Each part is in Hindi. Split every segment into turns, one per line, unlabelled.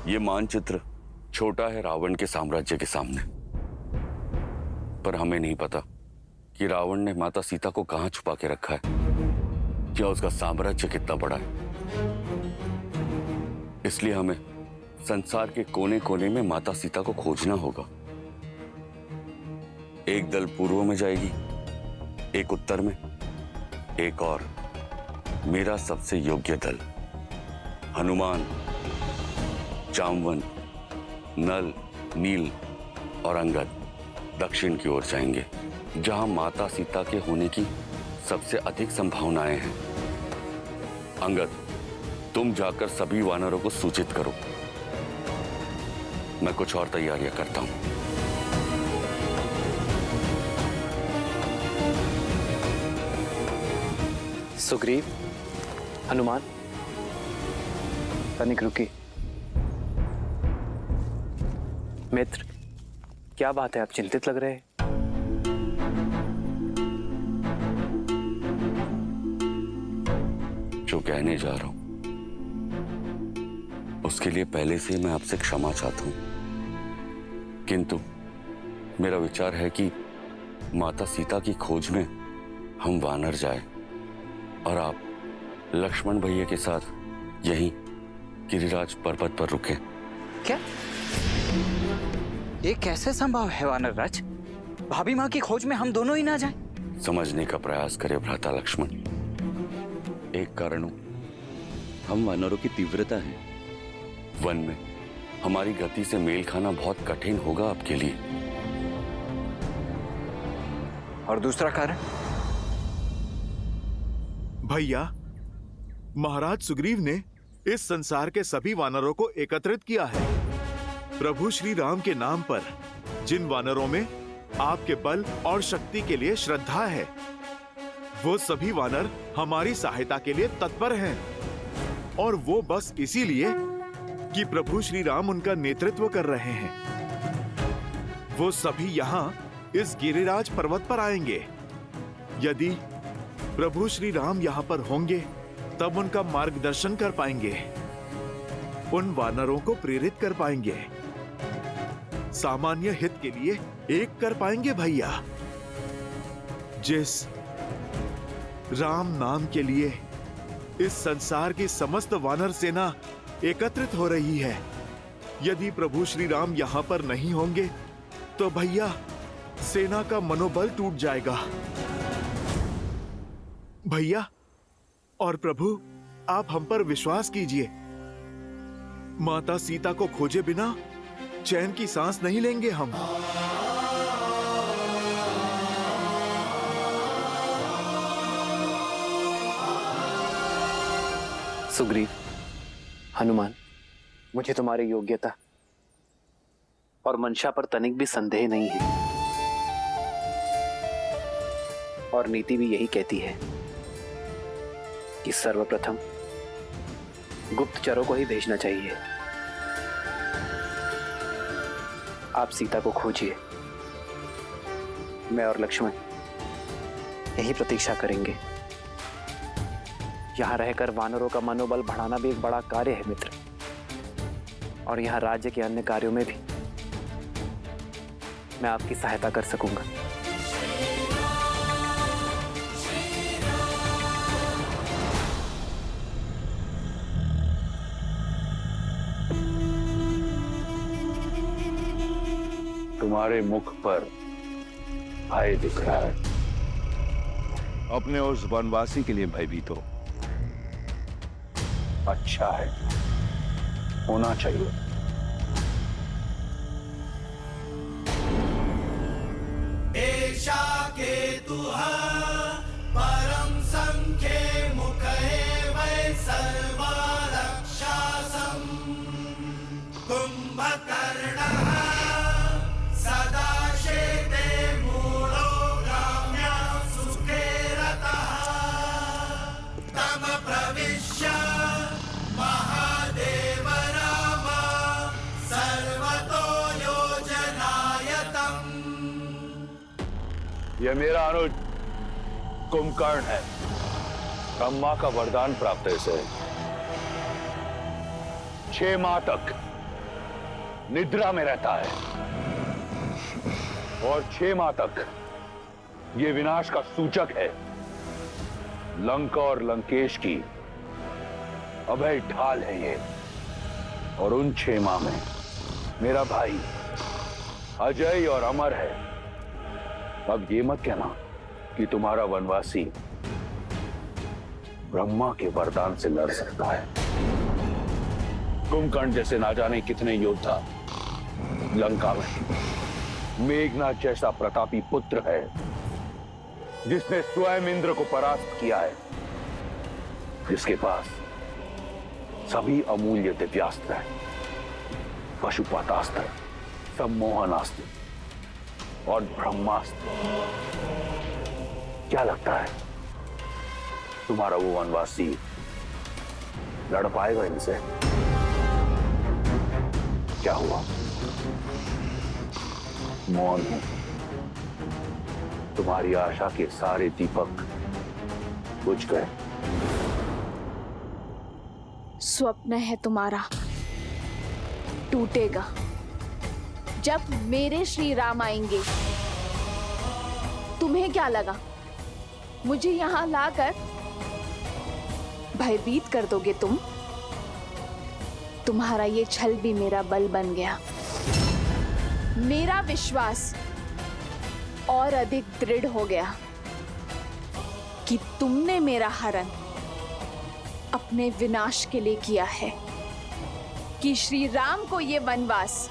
ये मानचित्र छोटा है रावण के साम्राज्य के सामने, पर हमें नहीं पता कि रावण ने माता सीता को कहां छुपा के रखा है, क्या उसका साम्राज्य कितना बड़ा है। इसलिए हमें संसार के कोने कोने में माता सीता को खोजना होगा। एक दल पूर्व में जाएगी, एक उत्तर में, एक और मेरा सबसे योग्य दल हनुमान, जामवंत, नल, नील और अंगद दक्षिण की ओर जाएंगे, जहां माता सीता के होने की सबसे अधिक संभावनाएं हैं। अंगद, तुम जाकर सभी वानरों को सूचित करो। मैं कुछ और तैयारियां करता हूं।
सुग्रीव, हनुमान, तनिक रुकिए। मित्र, क्या बात है, आप चिंतित लग रहे हैं?
जो कहने जा रहा हूं उसके लिए पहले से मैं आपसे क्षमा चाहता हूं, किंतु मेरा विचार है कि माता सीता की खोज में हम वानर जाए और आप लक्ष्मण भैया के साथ यहीं गिरिराज पर्वत पर रुके।
क्या ये कैसे संभव है वानर राज? भाभी माँ की खोज में हम दोनों ही ना जाएं?
समझने का प्रयास करे भ्राता लक्ष्मण। एक कारण हम वानरों की तीव्रता है। वन में हमारी गति से मेल खाना बहुत कठिन होगा आपके लिए।
और दूसरा कारण?
भैया, महाराज सुग्रीव ने इस संसार के सभी वानरों को एकत्रित किया है। प्रभु श्री राम के नाम पर जिन वानरों में आपके बल और शक्ति के लिए श्रद्धा है, वो सभी वानर हमारी सहायता के लिए तत्पर हैं। और वो बस इसीलिए कि प्रभु श्री राम उनका नेतृत्व कर रहे हैं। वो सभी यहाँ इस गिरिराज पर्वत पर आएंगे। यदि प्रभु श्री राम यहाँ पर होंगे तब उनका मार्गदर्शन कर पाएंगे, उन वानरों को प्रेरित कर पाएंगे, सामान्य हित के लिए एक कर पाएंगे। भैया, जिस राम नाम के लिए इस संसार की समस्त वानर सेना एकत्रित हो रही है, यदि प्रभु श्री राम यहाँ पर नहीं होंगे तो भैया सेना का मनोबल टूट जाएगा। भैया और प्रभु, आप हम पर विश्वास कीजिए। माता सीता को खोजे बिना चैन की सांस नहीं लेंगे हम।
सुग्रीव, हनुमान, मुझे तुम्हारी योग्यता और मंशा पर तनिक भी संदेह नहीं है। और नीति भी यही कहती है कि सर्वप्रथम गुप्तचरों को ही भेजना चाहिए। आप सीता को खोजिए, मैं और लक्ष्मण यही प्रतीक्षा करेंगे। यहां रहकर वानरों का मनोबल बढ़ाना भी एक बड़ा कार्य है मित्र, और यहां राज्य के अन्य कार्यों में भी मैं आपकी सहायता कर सकूंगा।
तुम्हारे मुख पर भय दिख रहा है।
अपने उस वनवासी के लिए भयभीत हो।
अच्छा है, होना चाहिए।
एषा केतुः परम संख्ये मुखे वै सर्वा रक्षासं कुंभकर्णः सदा शेते मूलो ग्राम्यां सुखे रतः तम प्रविश्य महादेव राम सर्वतो योजनायतम्।
यह मेरा अनुज कुंभकर्ण है। ब्रह्मा का वरदान प्राप्त है इसे। 6 माह तक निद्रा में रहता है और 6 माह तक ये विनाश का सूचक है। लंका और लंकेश की अभय ढाल है ये। और उन 6 माह में मेरा भाई अजय और अमर है। अब ये मत कहना कि तुम्हारा वनवासी ब्रह्मा के वरदान से लड़ सकता है। कुंभकर्ण जैसे ना जाने कितने योद्धा लंका में, मेघनाथ जैसा प्रतापी पुत्र है जिसने स्वयं इंद्र को परास्त किया है, जिसके पास सभी अमूल्य दिव्यास्त्र है, पशुपतास्त्र, सम्मोहनास्त्र और ब्रह्मास्त्र। क्या लगता है तुम्हारा वो वनवासी लड़ पाएगा इनसे? क्या हुआ? मौन है। तुम्हारी आशा के सारे दीपक बुझ गए।
स्वप्न है तुम्हारा, टूटेगा जब मेरे श्री राम आएंगे। तुम्हें क्या लगा मुझे यहां लाकर भयभीत कर दोगे तुम? तुम्हारा ये छल भी मेरा बल बन गया। मेरा विश्वास और अधिक दृढ़ हो गया कि तुमने मेरा हरण अपने विनाश के लिए किया है, कि श्री राम को ये वनवास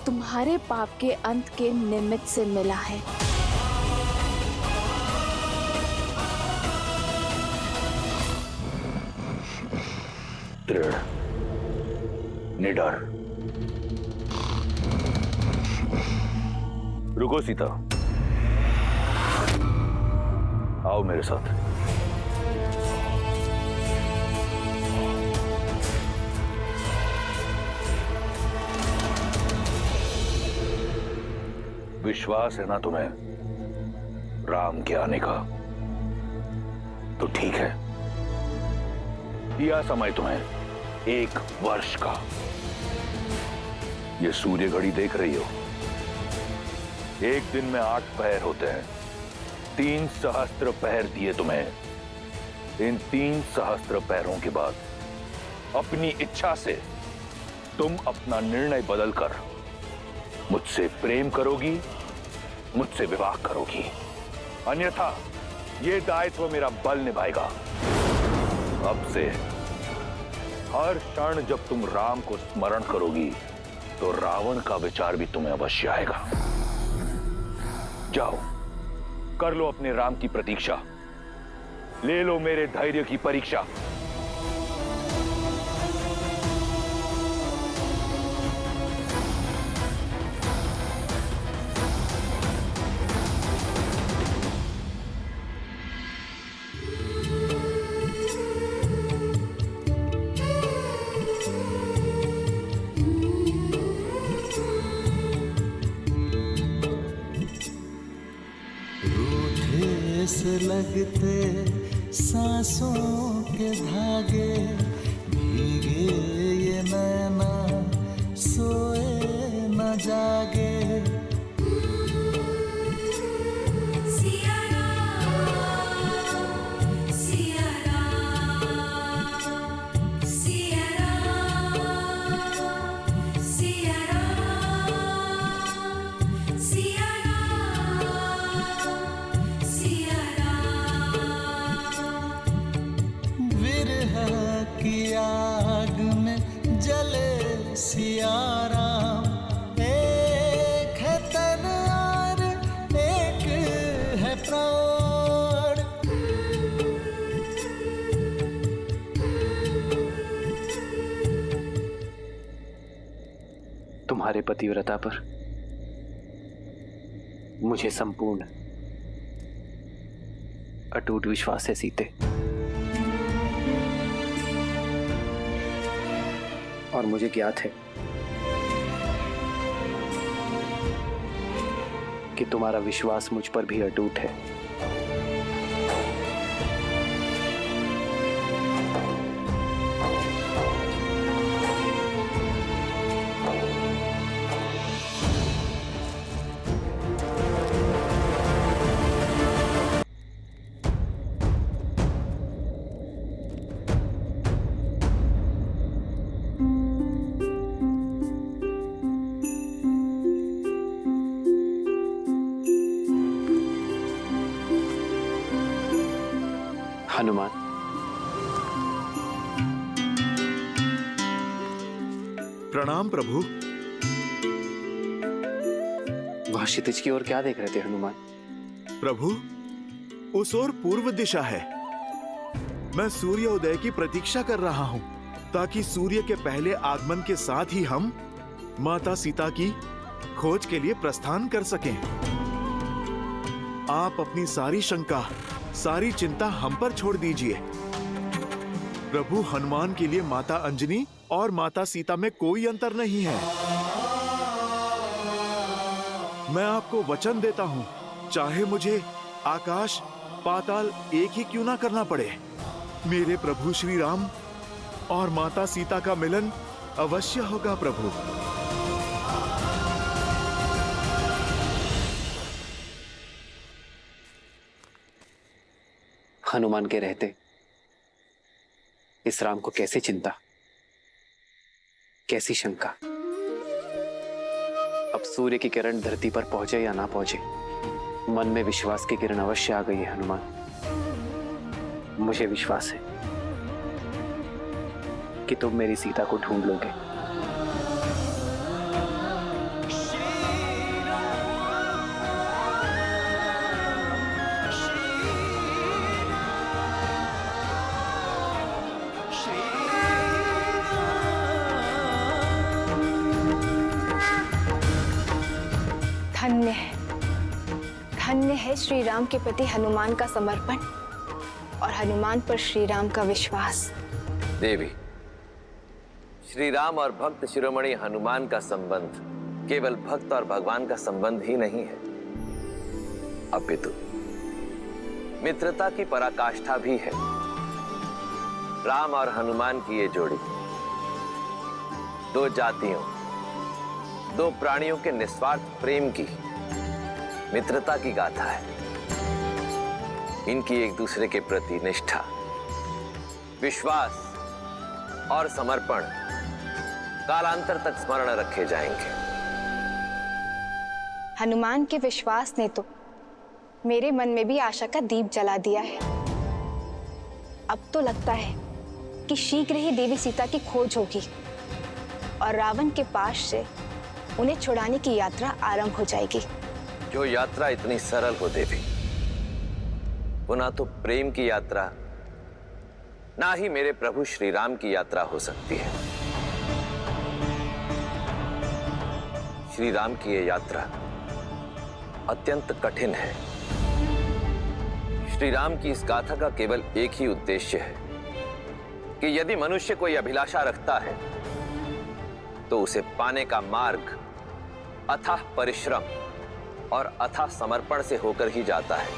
तुम्हारे पाप के अंत के निमित्त से मिला है।
दृढ़, निडर। रुको सीता, आओ मेरे साथ। विश्वास है ना तुम्हें राम के आने का? तो ठीक है, दिया समय तुम्हें 1 वर्ष का। ये सूर्य घड़ी देख रही हो, एक दिन में 8 पहर होते हैं। 3 सहस्त्र पहर दिए तुम्हें। इन 3 सहस्त्र पहरों के बाद अपनी इच्छा से तुम अपना निर्णय बदलकर मुझसे प्रेम करोगी, मुझसे विवाह करोगी। अन्यथा ये दायित्व मेरा बल निभाएगा। अब से हर क्षण जब तुम राम को स्मरण करोगी तो रावण का विचार भी तुम्हें अवश्य आएगा। जाओ, कर लो अपने राम की प्रतीक्षा, ले लो मेरे धैर्य की परीक्षा।
से लगते सांसों के धागे, भीगे ये नैना सोए न जागे। सिया राम, सिया राम, सिया राम, सिया राम, सिया की आग में जले सिया राम। एक है तन और एक है प्राण।
तुम्हारे पतिव्रता पर मुझे संपूर्ण अटूट विश्वास है सीते। और मुझे ज्ञात है कि तुम्हारा विश्वास मुझ पर भी अटूट है। हनुमान,
प्रणाम प्रभु।
वहां क्षितिज की ओर क्या देख रहे थे हनुमान?
प्रभु, उस ओर पूर्व दिशा है। मैं सूर्योदय की प्रतीक्षा कर रहा हूं ताकि सूर्य के पहले आगमन के साथ ही हम माता सीता की खोज के लिए प्रस्थान कर सकें। आप अपनी सारी शंका, सारी चिंता हम पर छोड़ दीजिए। प्रभु, हनुमान के लिए माता अंजनी और माता सीता में कोई अंतर नहीं है। मैं आपको वचन देता हूं, चाहे मुझे आकाश पाताल एक ही क्यों ना करना पड़े, मेरे प्रभु श्री राम और माता सीता का मिलन अवश्य होगा। प्रभु,
हनुमान के रहते इस राम को कैसी चिंता, कैसी शंका। अब सूर्य की किरण धरती पर पहुंचे या ना पहुंचे, मन में विश्वास की किरण अवश्य आ गई है हनुमान। मुझे विश्वास है कि तुम मेरी सीता को ढूंढ लोगे।
धन्य है श्री राम के प्रति हनुमान का समर्पण और हनुमान पर श्री राम का विश्वास।
देवी, श्री राम और भक्त शिरोमणि हनुमान का संबंध केवल भक्त और भगवान का संबंध ही नहीं है, अपितु मित्रता की पराकाष्ठा भी है। राम और हनुमान की ये जोड़ी दो जातियों, दो प्राणियों के निस्वार्थ प्रेम की, मित्रता की गाथा है। इनकी एक दूसरे के प्रति निष्ठा, विश्वास और समर्पण कालांतर तक स्मरण रखे जाएंगे।
हनुमान के विश्वास ने तो मेरे मन में भी आशा का दीप जला दिया है। अब तो लगता है कि शीघ्र ही देवी सीता की खोज होगी और रावण के पास से उन्हें छुड़ाने की यात्रा आरंभ हो जाएगी।
जो यात्रा इतनी सरल हो देवी, वो ना तो प्रेम की यात्रा, ना ही मेरे प्रभु श्री राम की यात्रा हो सकती है। श्री राम की ये यात्रा अत्यंत कठिन है। श्री राम की इस गाथा का केवल एक ही उद्देश्य है कि यदि मनुष्य कोई अभिलाषा रखता है तो उसे पाने का मार्ग अथाह परिश्रम और अथाह समर्पण से होकर ही जाता है।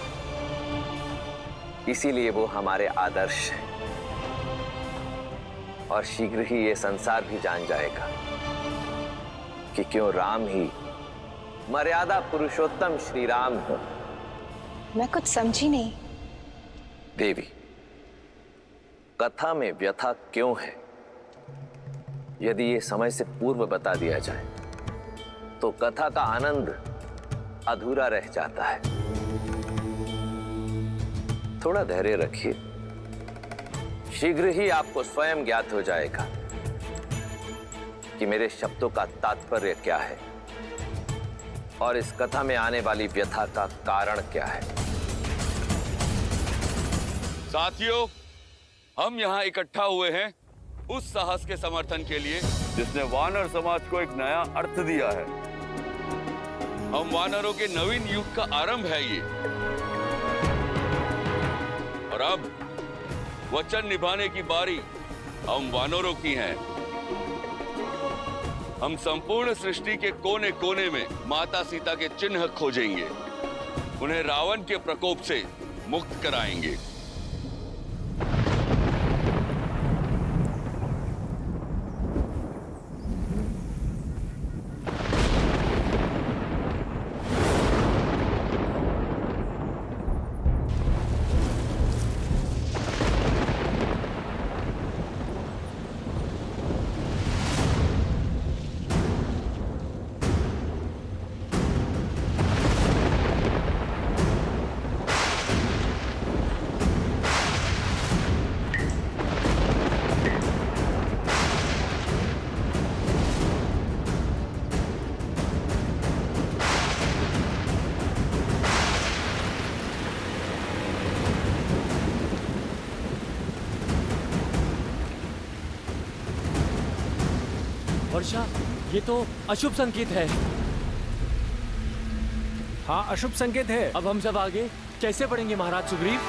इसीलिए वो हमारे आदर्श है और शीघ्र ही ये संसार भी जान जाएगा कि क्यों राम ही मर्यादा पुरुषोत्तम श्री राम हो।
मैं कुछ समझी नहीं।
देवी, कथा में व्यथा क्यों है, यदि ये समय से पूर्व बता दिया जाए तो कथा का आनंद अधूरा रह जाता है। थोड़ा धैर्य रखिए, शीघ्र ही आपको स्वयं ज्ञात हो जाएगा कि मेरे शब्दों का तात्पर्य क्या है और इस कथा में आने वाली व्यथा का कारण क्या है।
साथियों, हम यहाँ इकट्ठा हुए हैं उस साहस के समर्थन के लिए जिसने वानर समाज को एक नया अर्थ दिया है। हम वानरों के नवीन युग का आरंभ है ये, और अब वचन निभाने की बारी हम वानरों की है। हम संपूर्ण सृष्टि के कोने कोने में माता सीता के चिन्ह खोजेंगे, उन्हें रावण के प्रकोप से मुक्त कराएंगे।
वर्षा, ये तो अशुभ संकेत है।
हाँ, अशुभ संकेत है।
अब हम सब आगे कैसे बढ़ेंगे महाराज सुग्रीव?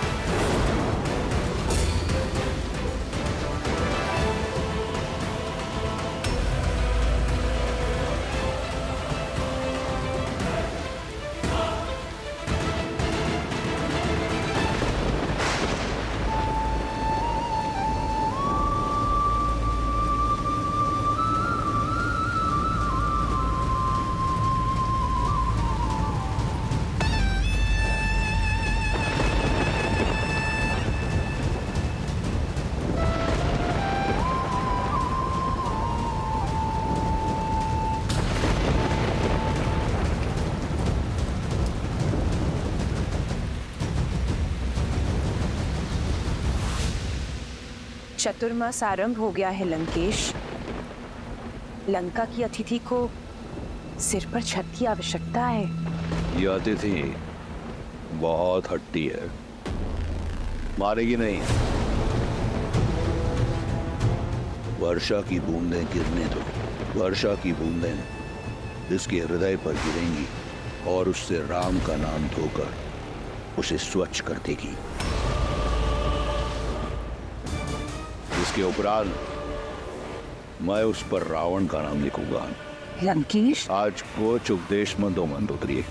चतुर्मास आरंभ हो गया है लंकेश। लंका की अतिथि को सिर पर छत की आवश्यकता है।
ये अतिथि बहुत हट्टी है, मारेगी नहीं। वर्षा की बूंदें गिरने दो। वर्षा की बूंदें इसके हृदय पर गिरेंगी और उससे राम का नाम धोकर उसे स्वच्छ कर देगी। इसके उपरांत मैं उस पर रावण का नाम लिखूंगा।
लंकेश,
आज कुछ उपदेश मत दो मंदोदरी।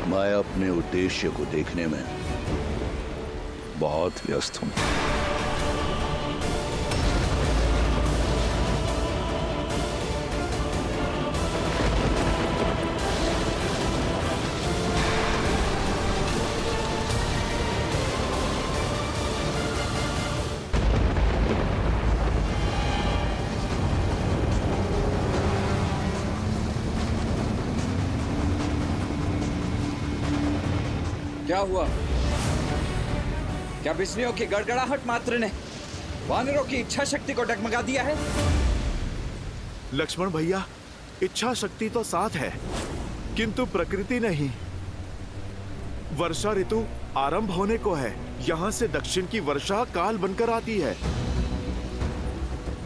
मैं अपने उद्देश्य को देखने में बहुत व्यस्त हूं।
क्या हुआ? क्या बिजलियों की गड़गड़ाहट मात्र ने वानरों की इच्छा शक्ति को डगमगा दिया है?
लक्ष्मण भैया, इच्छा शक्ति तो साथ है, किंतु प्रकृति नहीं। वर्षा ऋतु आरंभ होने को है। यहाँ से दक्षिण की वर्षा काल बनकर आती है।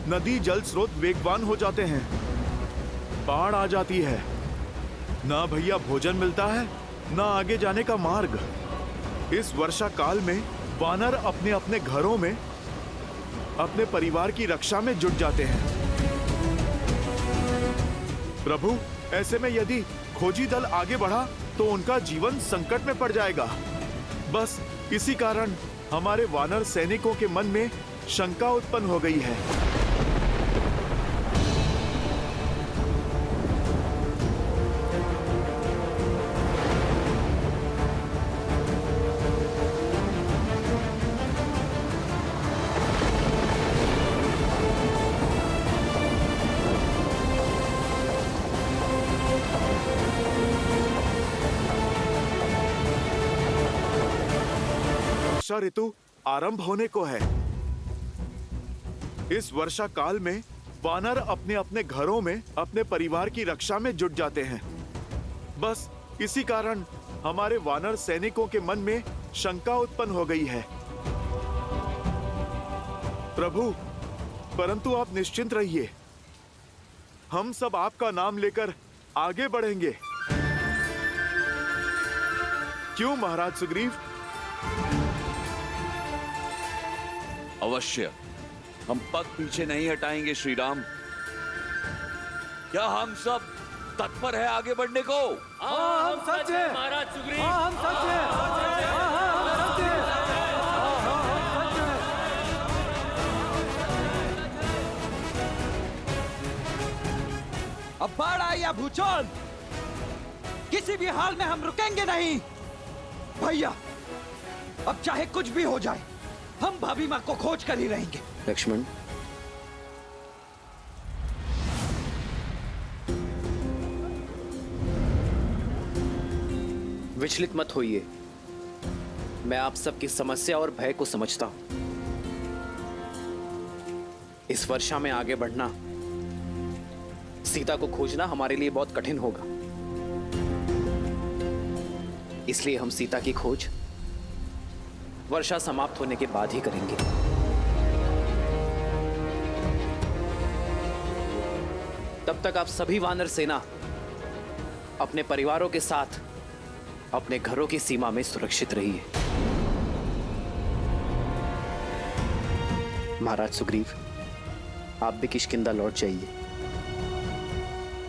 नदी जल स्रोत वेगवान हो जाते हैं। बाढ़ आ जाती है। ना भैया भोजन मिलता है, ना आगे जाने का मार्ग। इस वर्षा काल में वानर अपने अपने घरों में अपने परिवार की रक्षा में जुट जाते हैं। प्रभु, ऐसे में यदि खोजी दल आगे बढ़ा तो उनका जीवन संकट में पड़ जाएगा। बस इसी कारण हमारे वानर सैनिकों के मन में शंका उत्पन्न हो गई है। वर्षा ऋतु आरंभ होने को है। इस वर्षा काल में वानर अपने अपने घरों में अपने परिवार की रक्षा में जुट जाते हैं। बस इसी कारण हमारे वानर सैनिकों के मन में शंका उत्पन्न हो गई है। प्रभु, परंतु आप निश्चिंत रहिए, हम सब आपका नाम लेकर आगे बढ़ेंगे। क्यों महाराज सुग्रीव?
अवश्य, हम पग पीछे नहीं हटाएंगे श्री राम। क्या हम सब तत्पर है आगे बढ़ने को?
हाँ, हम सच है महाराज सुग्रीव। हाँ, हम सच है।
अब बाढ़ आए या भूचाल, किसी भी हाल में हम रुकेंगे नहीं। भैया, अब चाहे कुछ भी हो जाए, हम भाभी माँ को खोज कर ही रहेंगे।
लक्ष्मण, विचलित मत होइए। मैं आप सबकी समस्या और भय को समझता हूं। इस वर्षा में आगे बढ़ना, सीता को खोजना हमारे लिए बहुत कठिन होगा। इसलिए हम सीता की खोज वर्षा समाप्त होने के बाद ही करेंगे। तब तक आप सभी वानर सेना अपने परिवारों के साथ अपने घरों की सीमा में सुरक्षित रहिए। महाराज सुग्रीव, आप भी किष्किंधा लौट जाइए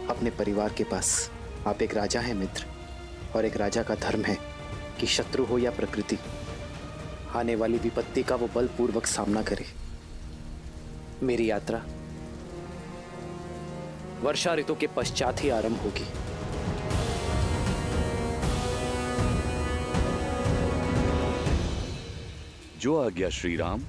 अपने परिवार के पास। आप एक राजा हैं मित्र, और एक राजा का धर्म है कि शत्रु हो या प्रकृति, आने वाली विपत्ति का वो बलपूर्वक सामना करे। मेरी यात्रा वर्षा ऋतु के पश्चात ही आरंभ होगी।
जो आज्ञा श्री राम।